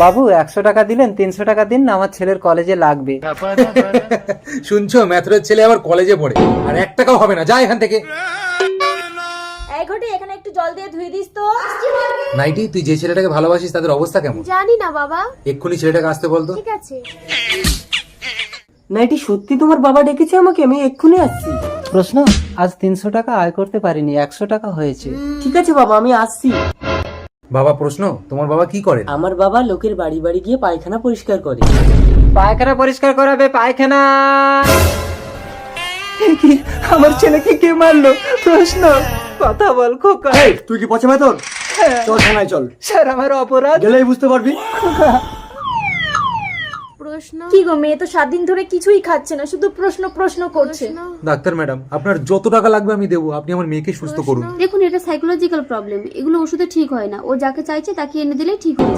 বাবু 100 টাকা দিলেন, 300 টাকা দিন না, আমার ছেলের কলেজে লাগবে। শুনছো, ম্যাথরের ছেলে আবার কলেজে পড়ে, আর 1 টাকাও হবে না, যা এখান থেকে। এই ঘটি, এখানে একটু জল দিয়ে ধুয়ে দিস তো। নাইটি, তুই যে ছেলেটাকে ভালোবাসিস তাদের অবস্থা কেমন? জানি না বাবা। এক্ষুনি ছেলেটাকে আসতে বলতো। ঠিক আছে। নাইটি, সত্যি তোমার বাবা ডেকেছে আমাকে? আমি এক্ষুনি আসছি। প্রশ্ন, আজ 300 টাকা আয় করতে পারিনি, 100 টাকা হয়েছে। ঠিক আছে বাবা, আমি আসছি। বাবা, প্রশ্ন, তোমার বাবা কি করে? আমার বাবা লোকের বাড়ি বাড়ি গিয়ে পায়খানা পরিষ্কার করে। পায়খানা পরিষ্কার করাবে, পায়খানা। আমার ছেলেকে কে মারলো? প্রশ্ন, কথা বল খোকা। তুই কি পচে তোর? চল থানায় চল। স্যার, আমার অপরাধ। গেলেই বুঝতে পারবি। প্রশ্ন, কি গো, মেয়ে তো 7 দিন ধরে কিছুই খাচ্ছে না, শুধু প্রশ্ন প্রশ্ন করছে। ডাক্তার ম্যাডাম, আপনার যত টাকা লাগবে আমি দেবো, আপনি আমার মেয়েকে সুস্থ করুন। দেখুন, এটা সাইকোলজিক্যাল প্রবলেম, এগুলো ওষুধে ঠিক হয় না। ও যাকে চাইছে তাকে এনে দিলেই ঠিক হয়।